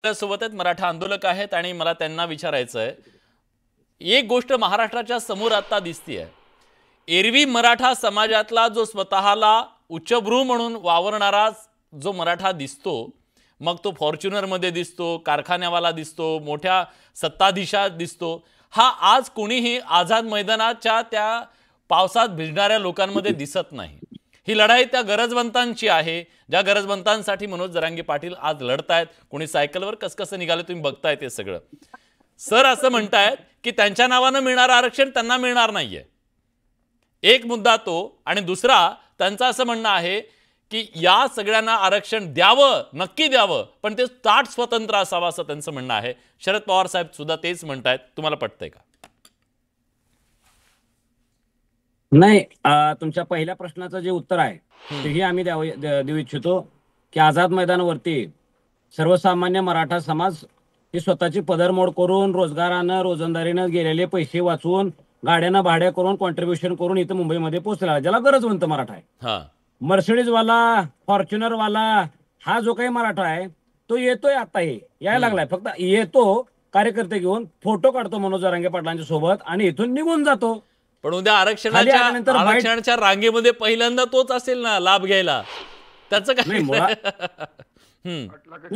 सोबत आहेत मराठा आंदोलक आहेत आणि मला त्यांना विचारायचं आहे, एक गोष्ट महाराष्ट्राच्या समोर आता दिसतीये. एरवी मराठा समाजातला जो स्वतःला उच्चभ्रू म्हणून वावरणारा जो मराठा दिसतो, मग तो फॉर्च्युनरमध्ये दिसतो, कारखान्यावाला दिसतो, मोठ्या सत्ताधीशात दिसतो, हा आज कोणीही आझाद मैदानाच्या त्या पावसात भिजणाऱ्या लोकांमध्ये दिसत नाही. ही लढाई त्या गरजवंतांची आहे, ज्या गरजवंतांसाठी मनोज जरांगे पाटील आज लढतायत. कोणी सायकलवर कसं निघाले तुम्ही बघताय ते सगळं. सर असं म्हणतायत की त्यांच्या नावानं मिळणारं आरक्षण त्यांना मिळणार नाहीये. एक मुद्दा तो, आणि दुसरा त्यांचं असं म्हणणं आहे की या सगळ्यांना आरक्षण द्यावं, नक्की द्यावं, पण ते ताट स्वतंत्र असावं असं त्यांचं म्हणणं आहे. शरद पवार साहेब सुद्धा तेच म्हणतायत. तुम्हाला पटतंय का? नाही, तुमच्या पहिल्या प्रश्नाचं जे उत्तर आहे तेही आम्ही देऊ इच्छितो की आझाद मैदानावरती सर्वसामान्य मराठा समाज ही स्वतःची पदरमोड करून रोजगारानं रोजंदारीनं गेलेले पैसे वाचवून गाड्यानं भाड्या करून कॉन्ट्रीब्युशन करून इथं मुंबईमध्ये पोहोचला, ज्याला गरजवंत मराठा आहे. मर्सिडीजवाला, फॉर्च्युनरवाला हा जो काही मराठा आहे तो येतोय, आता हे यायला लागलाय. फक्त येतो कार्यकर्ते घेऊन, फोटो काढतो मनोज जरांगे पाटलांच्या सोबत आणि इथून निघून जातो. पण उद्या आरक्षणाच्या रांगेमध्ये पहिल्यांदा तोच असेल ना लाभ घ्यायला. त्याचं काय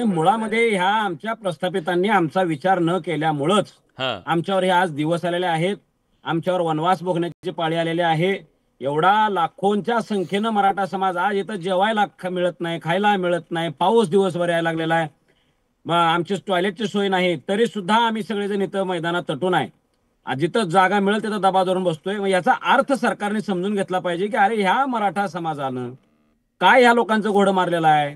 मुळामध्ये ह्या आमच्या प्रस्थापितांनी आमचा विचार न केल्यामुळंच आमच्यावर हे आज दिवस आलेले आहेत. आमच्यावर वनवास भोगण्याची पाळी आलेली आहे. एवढा लाखोंच्या संख्येनं मराठा समाज आज इथं जेवायला मिळत नाही, खायला मिळत नाही, पाऊस दिवसभर यायला लागलेला आहे, आमची टॉयलेटची सोय नाही, तरी सुद्धा आम्ही सगळेजण इथं मैदानात तटून आहे. जिथं जागा मिळेल तिथं दबा धरून बसतोय. याचा अर्थ सरकारने समजून घेतला पाहिजे की अरे ह्या मराठा समाजानं काय ह्या लोकांचं घोडं मारलेलं आहे.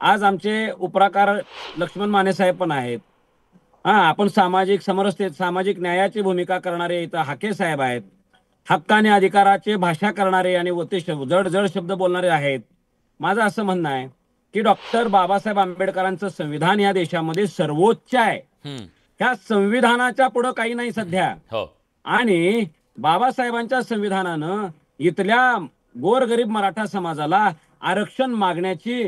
आज आमचे उपराकार लक्ष्मण माने साहेब पण आहेत. आपण सामाजिक समरसतेत सामाजिक न्यायाची भूमिका करणारे इथं हाके साहेब आहेत. हक्काने अधिकाराची भाषा करणारे आणि जड जड शब्द बोलणारे आहेत. माझं असं म्हणणं आहे की डॉक्टर बाबासाहेब आंबेडकरांचं संविधान या देशामध्ये सर्वोच्च आहे. ह्या संविधानाच्या पुढं काही नाही सध्या. आणि बाबासाहेबांच्या संविधानानं इथल्या गोरगरीब मराठा समाजाला आरक्षण मागण्याची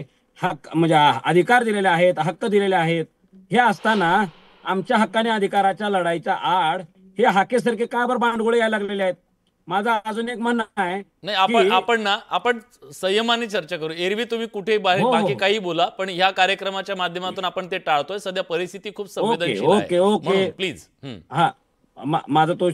म्हणजे अधिकार दिलेले आहेत, हक्क दिलेले आहेत. हे असताना आमच्या हक्काने अधिकाराच्या लढाईच्या आड हे हाकेसारखे का बरं भांडगोळे यायला लागलेले आहेत. माझा अजून एक म्हणणं आहे, नाही आपण संयमाने चर्चा करू. एरवी तुम्ही कुठे बाकी काही बोला, पण ह्या कार्यक्रमाच्या माध्यमातून आपण ते टाळतोय. सध्या परिस्थिती खूप संवेदनशील आहे. Okay please. माझं तो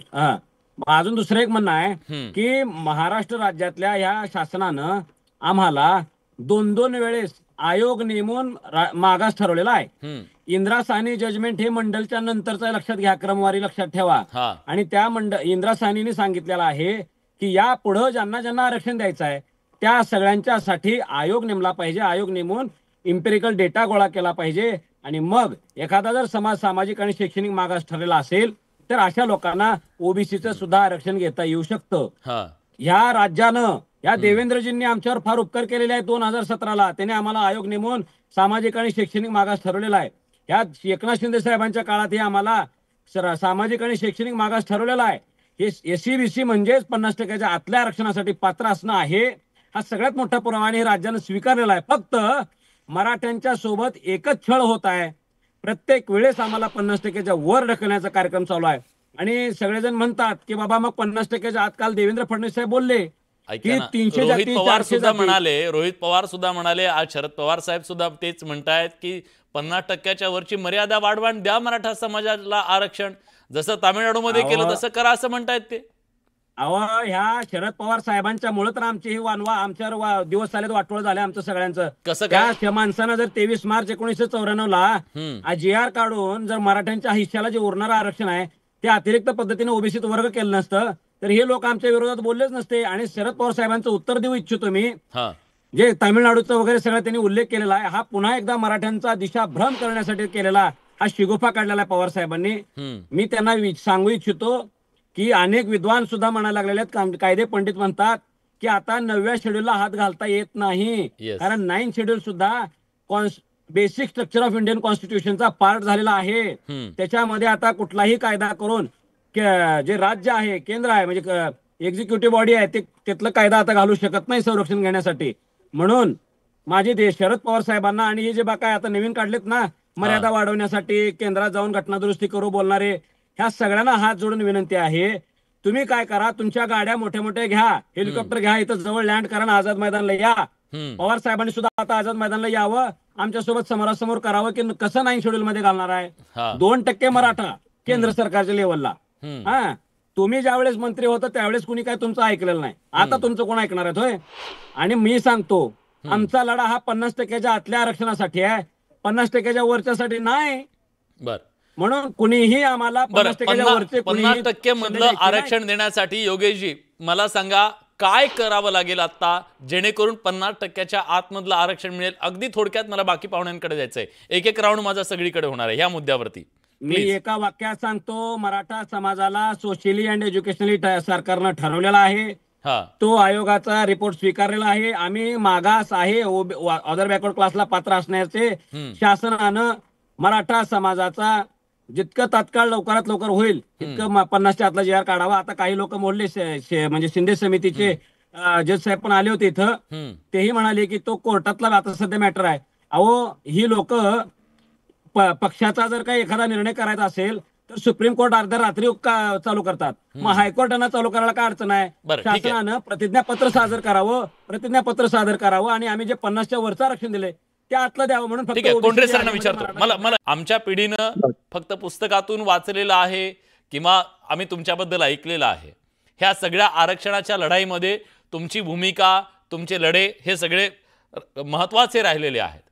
अजून दुसरं एक म्हणणं आहे की महाराष्ट्र राज्यातल्या ह्या शासनानं आम्हाला 2-2 वेळेस आयोग नेमून मागास ठरवलेला आहे. इंदिरा साहनी जजमेंट हे मंडलच्या नंतरचा लक्षात घ्या, क्रमवारी लक्षात ठेवा. आणि त्या इंदिरा साहनीने सांगितलेलं आहे की या पुढं ज्यांना ज्यांना आरक्षण द्यायचं आहे त्या सगळ्यांच्यासाठी आयोग नेमला पाहिजे. आयोग नेमून इम्पेरिकल डेटा गोळा केला पाहिजे आणि मग एखादा जर सामाजिक आणि शैक्षणिक मागास ठरलेला असेल तर अशा लोकांना ओबीसीचं सुद्धा आरक्षण घेता येऊ शकतं. ह्या राज्यानं, या देवेंद्रजींनी आमच्यावर फार उपकार केलेले आहेत. 2017ला त्याने आम्हाला आयोग नेमून सामाजिक आणि शैक्षणिक मागास ठरवलेला आहे. ह्या एकनाथ शिंदे साहेबांच्या काळातही आम्हाला सामाजिक आणि शैक्षणिक मागास ठरवलेला आहे. हे एससी-बीसी म्हणजेच 50% आतल्या आरक्षणासाठी पात्र असणं आहे. हा सगळ्यात मोठा पुरावा आणि हे राज्यानं स्वीकारलेला आहे. फक्त मराठ्यांच्या सोबत एकच छळ होत आहे. प्रत्येक वेळेस आम्हाला 50% वर ढकलण्याचा कार्यक्रम चालू आहे. आणि सगळेजण म्हणतात की बाबा मग 50% आत. काल देवेंद्र फडणवीस साहेब बोलले की 300 रोहित पवार सुद्धा म्हणाले, आज शरद पवार साहेब सुद्धा तेच म्हणतायत की 50% वरची मर्यादा वाढवून द्या मराठा समाजाला आरक्षण, जसं तामिळनाडूमध्ये केलं तसं करा असं म्हणतायत ते. ह्या शरद पवार साहेबांच्या मुळे तर आमचे हे आमच्यावर दिवस आले वाटोळ झाले आमचं सगळ्यांचं. त्या माणसानं जर 23 मार्च 1994ला जी आर काढून जर मराठ्यांच्या हिश्श्याला जे उरणारं आरक्षण आहे ते अतिरिक्त पद्धतीने ओबीसीत वर्ग केलं नसतं तर हे लोक आमच्या विरोधात बोललेच नसते. आणि शरद पवार साहेबांचं उत्तर देऊ इच्छितो मी, जे तामिळनाडूचं वगैरे सगळं त्यांनी उल्लेख केलेला आहे, हा पुन्हा एकदा मराठ्यांचा दिशाभ्रम करण्यासाठी केलेला हा शिगोफा काढलेला आहे पवार साहेबांनी. मी त्यांना सांगू इच्छितो की अनेक विद्वान सुद्धा म्हणायला लागलेले आहेत, कायदे पंडित म्हणतात की आता 9व्या शेड्यूलला हात घालता येत नाही. कारण 9th शेड्यूल सुद्धा बेसिक स्ट्रक्चर ऑफ इंडियन कॉन्स्टिट्यूशनचा पार्ट झालेला आहे. त्याच्यामध्ये आता कुठलाही कायदा करून जे राज्य आहे, केंद्र आहे, म्हणजे एक्झिक्युटिव्ह बॉडी आहे, ते तिथलं कायदा आता घालू शकत नाही संरक्षण घेण्यासाठी. म्हणून माझी शरद पवार साहेबांना आणि हे जे काय आता नवीन काढलेत ना मर्यादा वाढवण्यासाठी केंद्रात जाऊन घटना दुरुस्ती करू बोलणारे, ह्या सगळ्यांना हात जोडून विनंती आहे, तुम्ही काय करा, तुमच्या गाड्या मोठ्या मोठ्या घ्या, हेलिकॉप्टर घ्या, इथं जवळ लँड करा आणि आझाद मैदानला या. पवार साहेबांनी सुद्धा आता आझाद मैदानला यावं, आमच्यासोबत समोरासमोर करावं की कसं 9 शेड्यूल मध्ये घालणार आहे. 2% मराठा केंद्र सरकारच्या लेवलला. हा, तुम्ही ज्यावेळेस मंत्री होता त्यावेळेस कुणी काय तुमचं ऐकलेलं नाही, आता तुमचं कोण ऐकणार आहे होय. आणि मी सांगतो, आमचा लढा हा 50% आतल्या आरक्षणासाठी आहे, 50% वरच्यासाठी नाही. म्हणून कुणीही आम्हाला 50% वरचे 50% मधलं आरक्षण देण्यासाठी योगेशजी मला सांगा काय करावं लागेल आता जेणेकरून 50%च्या आतमधलं आरक्षण मिळेल. अगदी थोडक्यात मला बाकी पाहुण्यांकडे जायचंय, एक एक राऊंड माझा सगळीकडे होणार आहे या मुद्द्यावरती. मी एका वाक्यात सांगतो, मराठा समाजाला सोशली अँड एज्युकेशनली सरकारनं ठरवलेला आहे, तो आयोगाचा रिपोर्ट स्वीकारलेला आहे. आम्ही मागास आहे, अदर बॅकवर्ड क्लासला पात्र असण्याचे शासनानं मराठा समाजाचा जितकं तात्काळ लवकरात लवकर होईल तितकं 50च्या आतला जी आर काढावा. आता काही लोक बोलले, म्हणजे शिंदे समितीचे जज साहेब पण आले होते इथं, तेही म्हणाले की तो कोर्टातला आता सध्या मॅटर आहे. अहो, ही लोक पक्षाचा जर काही एखादा निर्णय करायचा असेल तर सुप्रीम कोर्ट अर्ध्या रात्री चालू करतात, मग हायकोर्टानं चालू करायला काय अडचण आहे. शासनानं प्रतिज्ञापत्र सादर करावं आणि आम्ही जे 50च्या वरचं आरक्षण दिले त्या आतलं द्यावं म्हणून. ठीक आहे, कोंढरे सरांना विचारतो. मला आमच्या पिढीनं फक्त पुस्तकातून वाचलेलं आहे किंवा आम्ही तुमच्याबद्दल ऐकलेलं आहे, ह्या सगळ्या आरक्षणाच्या लढाईमध्ये तुमची भूमिका, तुमचे लढे हे सगळे महत्वाचे राहिलेले आहेत.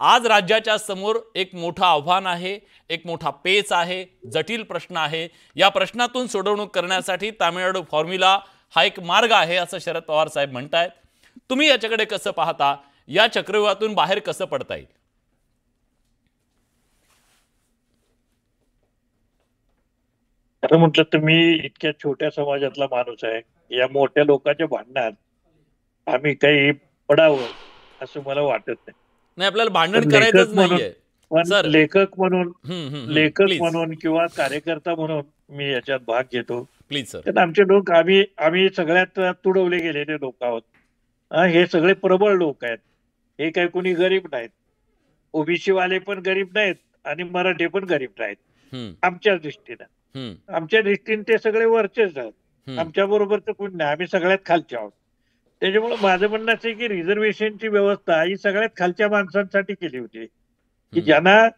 आज राज्याच्या समोर एक मोठं आव्हान आहे, एक मोठा पेच आहे, जटिल प्रश्न आहे. या प्रश्नातून सोडवणूक करण्यासाठी तामिळनाडू फॉर्म्युला हा एक मार्ग आहे असं शरद पवार साहेब म्हणतायत. तुम्ही याच्याकडे कसं पाहता, या चक्रव्यूहातून बाहेर कसं पडता येईल? खरं म्हटलं तर मी इतक्या छोट्या समाजातला माणूस आहे, या मोठ्या लोकांच्या भांडणात आम्ही काही पडावं असं मला वाटत नाही. आपल्याला भांडण करायचंच नाहीये, पण लेखक म्हणून किंवा कार्यकर्ता म्हणून मी याच्यात भाग घेतो. Please sir. तर आमचे लोक, आम्ही सगळ्यात तुडवले गेलेले लोक आहोत. हे सगळे प्रबळ लोक आहेत, हे काही कोणी गरीब नाहीत. ओबीसी वाले पण गरीब नाहीत आणि मराठी पण गरीब नाहीत. आमच्या दृष्टीने ते सगळे वरचेच आहेत, आमच्या बरोबर तर कोणी नाही, आम्ही सगळ्यात खालचे आहोत. त्याच्यामुळे माझं म्हणणं असं आहे की रिझर्वेशनची व्यवस्था ही सगळ्यात खालच्या माणसांसाठी केली होती, की ज्यांना,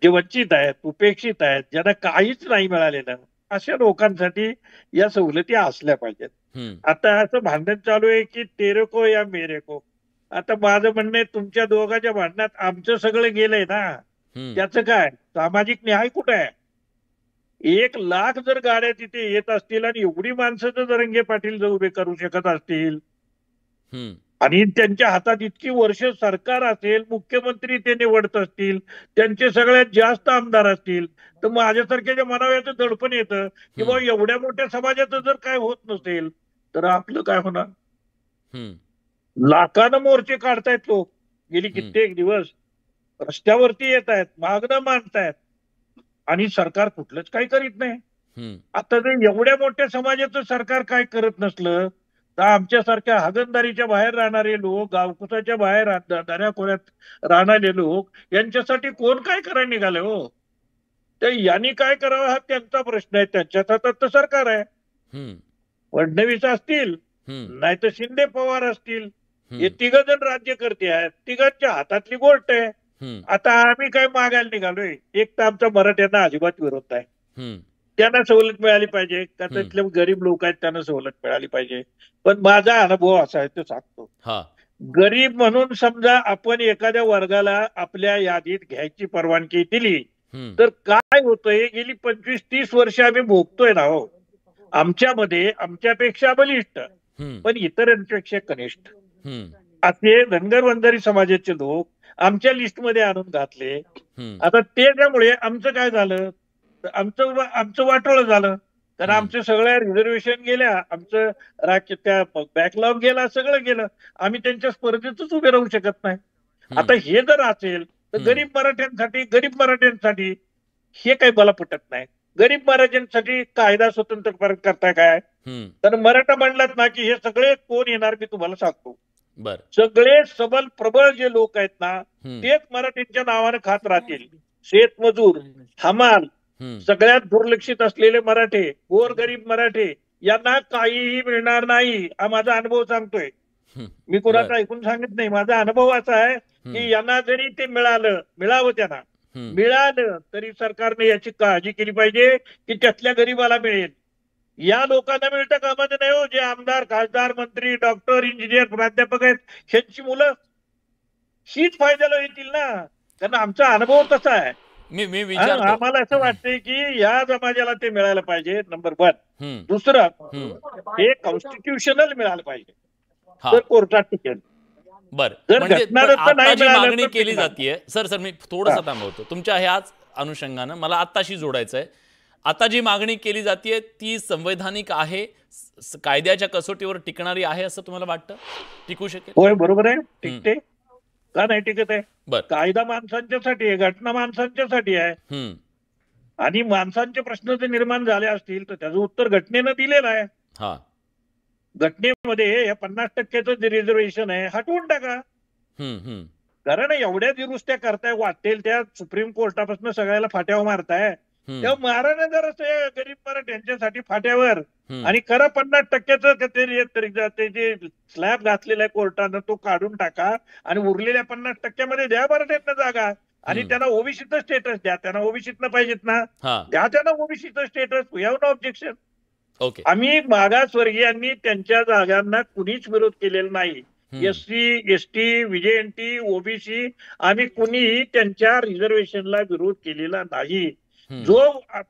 जे वंचित आहेत, उपेक्षित आहेत, ज्यांना काहीच नाही मिळालेलं, अशा लोकांसाठी या सवलती असल्या पाहिजेत. आता असं भांडण चालू आहे की तेरे को या मेरे को. आता माझं म्हणणं आहे, तुमच्या दोघांच्या भांडणात आमचं सगळं गेलंय ना, त्याचं काय? सामाजिक न्याय कुठे आहे? 1 लाख जर गाड्या तिथे येत असतील आणि एवढी माणसं जर जरंगे पाटील जर उभे करू शकत असतील आणि त्यांच्या हातात इतकी वर्ष सरकार असेल, मुख्यमंत्री ते निवडत असतील, त्यांचे सगळ्यात जास्त आमदार असतील, तर माझ्यासारख्याच्या मनावर दडपण येतं की बाबा एवढ्या मोठ्या समाजाचं जर काय होत नसेल तर आपलं काय होणार. लाखानं मोर्चे काढतायत लोक, गेली कित्येक दिवस रस्त्यावरती येत आहेत, मागणं मांडतायत आणि सरकार कुठलंच काही करीत नाही. आता जर एवढ्या मोठ्या समाजाचं सरकार काय करत नसलं तर आमच्यासारख्या हागणदारीच्या बाहेर राहणारे लोक, गावकुसाच्या बाहेर दऱ्याखोऱ्यात राहणारे लोक, यांच्यासाठी कोण काय करायला निघाले हो? तर यांनी काय करावं हा त्यांचा प्रश्न आहे. त्यांच्याच हातात तर सरकार आहे. फडणवीस असतील नाही तर शिंदे पवार असतील, हे 3 जण राज्यकर्ते आहेत, 3घांच्या हातातली गोष्ट आहे. आता आम्ही काय मागायला निघालोय? एक तर आमचा मराठ्यांना अजिबात विरोध आहे, त्यांना सवलत मिळाली पाहिजे, का तिथले गरीब लोक आहेत त्यांना सवलत मिळाली पाहिजे. पण माझा अनुभव असा आहे तो सांगतो. गरीब म्हणून समजा आपण एखाद्या वर्गाला आपल्या यादीत घ्यायची परवानगी दिली तर काय होतं, हे गेली 25-30 वर्ष आम्ही भोगतोय ना हो. आमच्यामध्ये आमच्यापेक्षा बलिष्ठ पण इतरांपेक्षा कनिष्ठ असे धनगर वंजारी समाजाचे लोक आमच्या लिस्टमध्ये आणून घातले. आता त्यामुळे आमचं काय झालं, आमचं वाटोळं झालं, कारण आमचं सगळ्या रिझर्वेशन गेल्या, आमचं त्या बॅकलॉग गेला, सगळं गेलं. आम्ही त्यांच्या स्पर्धेतच उभे राहू शकत नाही. आता हे जर असेल तर गरीब मराठ्यांसाठी हे काही मला पटत नाही. गरीब मराठ्यांसाठी कायदा स्वतंत्र करताय काय? तर मराठा म्हणलात ना की हे सगळे कोण येणार मी तुम्हाला सांगतो. बर. सगळे सबल प्रबळ जे लोक आहेत ना तेच मराठीच्या नावाने खात राहतील. शेतमजूर, हमाल, सगळ्यात दुर्लक्षित असलेले मराठे, गोरगरीब मराठे यांना काहीही मिळणार नाही. हा माझा अनुभव सांगतोय. मी कोणाचा ऐकून सांगत नाही. माझा अनुभव असा आहे की यांना जरी ते मिळावं त्यांना मिळालं तरी सरकारने याची काळजी केली पाहिजे की त्यातल्या गरीबाला मिळेल. या लोकांना मिळतं कामाचं नाही हो, जे आमदार, खासदार, मंत्री, डॉक्टर, इंजिनियर, प्राध्यापक आहेत ह्यांची मुलं हीच फायद्याला येतील ना. कारण आमचा अनुभव तसा आहे. मी विचारतो, आम्हाला असं वाटतंय की या समाजाला ते मिळायला पाहिजे, नंबर 1. दुसरं, हे कॉन्स्टिट्युशनल मिळालं पाहिजे, तर कोर्टात टिकेल. बरं, म्हणजे आता जी मागणी केली जाते, सर मी थोडंसं थांबवतो तुमच्या ह्याच अनुषंगानं. मला आत्ताशी जोडायचं आहे. आता जी मागणी केली जाते ती संवैधानिक आहे, कायद्याच्या कसोटीवर टिकणारी आहे असं तुम्हाला वाटतं? टिकू शकेल? होय, बरोबर आहे. टिकते का नाही टिकत आहे? कायदा माणसांच्यासाठी आहे, घटना माणसांच्यासाठी आहे. आणि माणसांचे प्रश्न जर निर्माण झाले असतील तर त्याचं उत्तर घटनेनं दिलेलं आहे. घटनेमध्ये हे 50% जे रिझर्वेशन आहे हटवून टाका. कारण एवढ्या दुरुस्त्या करताय, वाटेल त्या सुप्रीम कोर्टापासून सगळ्याला फाट्यावर मारताय, तेव्हा मारायला जर गरीब मराठ्यांच्यासाठी फाट्यावर आणि करा 50% ते जे स्लॅब घातलेला आहे कोर्टानं तो काढून टाका आणि उरलेल्या 50% द्या मराठ्यांना जागा आणि त्यांना ओबीसीचं स्टेटस द्या. त्यांना ओबीसीत पाहिजेत ना, द्या त्यांना ओबीसीचं status. We have no objection. आम्ही मागासवर्गीयांनी त्यांच्या जागांना कुणीच विरोध केलेला नाही. एससी, एसटी, व्हीजेएनटी, ओबीसी आम्ही कुणीही त्यांच्या रिझर्वेशनला विरोध केलेला नाही. जो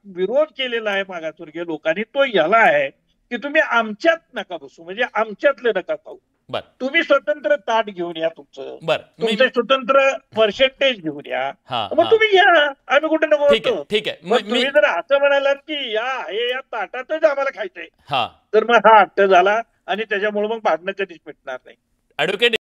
विरोध केलेला आहे मागासवर्गीय लोकांनी तो याला आहे की तुम्ही आमच्यात नका बसू, म्हणजे आमच्यातले नका खाऊ. तुम्ही स्वतंत्र ताट घेऊन या, तुमचं स्वतंत्र पर्सेंटेज घेऊन या, मग तुम्ही या, आम्ही कुठे नको होतो. ठीक आहे. मग तुम्ही जर असं म्हणालात की या ताटातच आम्हाला खायचंय, तर मग हा हट्ट झाला आणि त्याच्यामुळे मग भांडणं कधीच मिटणार नाही. ऍडव्होकेट